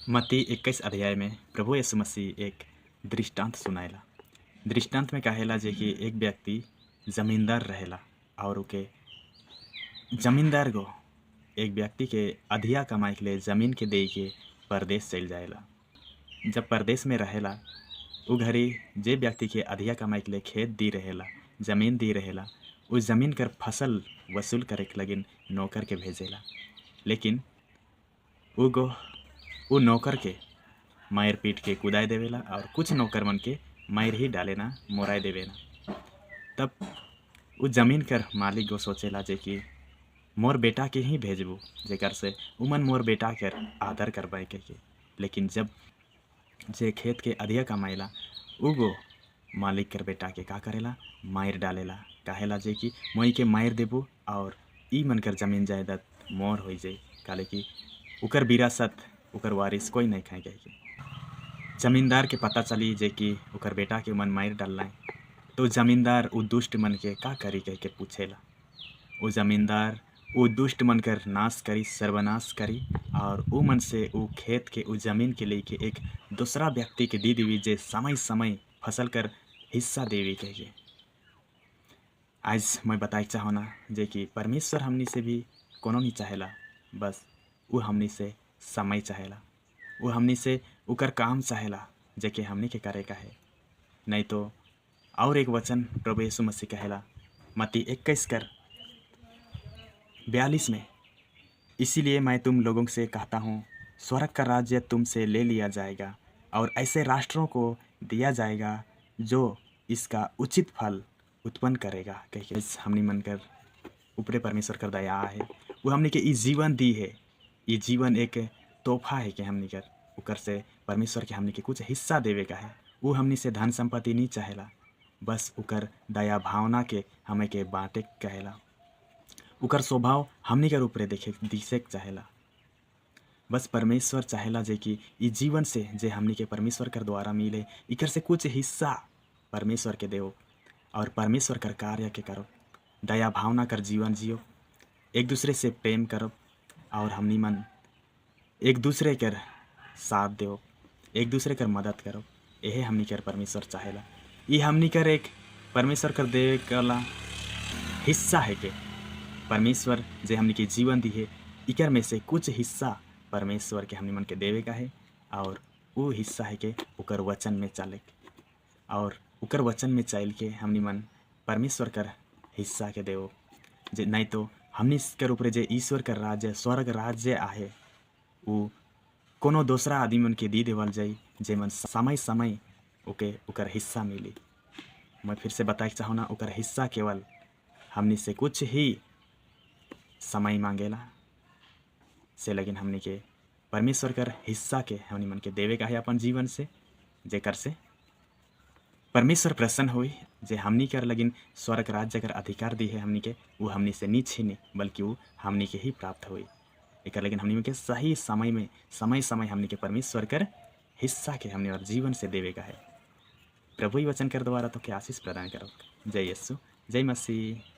मत्ती 21 अध्याय में प्रभु यीशु मसीह एक दृष्टांत सुनाएला। दृष्टांत में कहेला जे कि एक व्यक्ति जमींदार रहेला और ओके जमींदार को एक व्यक्ति के अधिया कमाए के लिए जमीन के दे के परदेश चल जाएला। जब परदेश में रहेला उ घड़ी जे व्यक्ति के अधिया कमाए के लिए खेत दी रहेला, जमीन दी रहेला, उस जमीन कर फसल वसूल करे के लगिन नौकर के भेजेला। लेकिन उ नौकर के मायर पीट के कुदाय देवेला और कुछ नौकर मन के मायर ही डालेना, मोराय देवेला। तब उ जमीन कर मालिक को सोचेला जे कि मोर बेटा के ही भेजबू जेकर से उमन मोर बेटा कर आदर करवाए के। लेकिन जब जे खेत के अधिया कमाएला उगो मालिक कर बेटा के का करेला, मायर डालेला। कहेला जे कि मोई के मायर देबू और ई मन कर जमीन जायदाद मोर हो जाए, काले कि उकर विरासत उकर वारिस कोई नहीं खाए के। जमींदार के पता चली जे कि उकर बेटा के मन मायर डालना है, तो जमींदार उ दुष्ट मन के का करी कह के पूछेला। उ जमींदार उ दुष्ट मन कर नाश करी, सर्वनाश करी और उ मन से उ खेत के उ जमीन के लेके एक दूसरा व्यक्ति के दी देवी जे समय समय फसल कर हिस्सा देवी कहिए। आज मैं बताए चाहना जे कि परमेश्वर हमनी से भी कोनो नहीं चाहेला, बस उ हमनी से समय चाहेला, उ हमनी से उकर काम चाहेला जे कि हमनी के करे का है। नहीं तो और एक वचन प्रभु यीशु मसीह कहेला मत्ती 21:42 में, इसीलिए मैं तुम लोगों से कहता हूँ स्वर्ग का राज्य तुमसे ले लिया जाएगा और ऐसे राष्ट्रों को दिया जाएगा जो इसका उचित फल उत्पन्न करेगा। कह हमनी मन कर ऊपरे परमेश्वर कर दया है, वो हमनी के ई जीवन दी है। ये जीवन एक तोहफा है कि हमनी कर उकर से परमेश्वर के हमनी के कुछ हिस्सा देवे का है। वो हमनी से धन संपत्ति नहीं चाहेला, बस उकर दया भावना के हमें के बांटे कहेला। उकर स्वभाव हमनी कर ऊपरे दिखे चाहेला। बस परमेश्वर चाहेला जे कि ई जीवन से जे हमनी के परमेश्वर कर द्वारा मिले, इकर से कुछ हिस्सा परमेश्वर के देव और परमेश्वर कर कार्य के करो, दया भावना कर जीवन जियो, एक दूसरे से प्रेम करो और हमनी मन एक दूसरे कर साथ दो, एक दूसरे कर मदद करो। यह हमनी कर परमेश्वर चाहेला। ये हमनी कर एक परमेश्वर कर देवे वाला हिस्सा है के परमेश्वर जे हमनी के जीवन दी है, इकर में से कुछ हिस्सा परमेश्वर के हमनी मन के देवे का है और वो हिस्सा है के उकर वचन में चले और उकर वचन में चल के हमनी मन परमेश्वर कर हिस्सा के देव। जे नहीं तो हमनी कर ऊपरे जे ईश्वर कर राज्य स्वर्ग राज्य आहे वो कोनो दूसरा आदमी मन के दी देवल जाई, जे मन समय समय ओके उकर हिस्सा मिली। मैं फिर से बताए चाहूँ उकर हिस्सा केवल हमनी से कुछ ही समय मांगेला से, लेकिन हमनी के परमेश्वर कर हिस्सा के हमनी मन के देवे का है अपन जीवन से, जेकर से परमेश्वर प्रसन्न हुई। जे हमनी कर लगिन स्वर्ग राज्य कर अधिकार दी है हमनी के, वो हमनी से नहीं छीनी बल्कि वो हमनी के ही प्राप्त हुई। एक लेकिन हमनी के सही समय में समय समय हमनी के परमेश्वर कर हिस्सा के हमने और जीवन से देवे का है। प्रभु ही वचन कर द्वारा तो के आशीष प्रदान करो। जय यीशु, जय मसीह।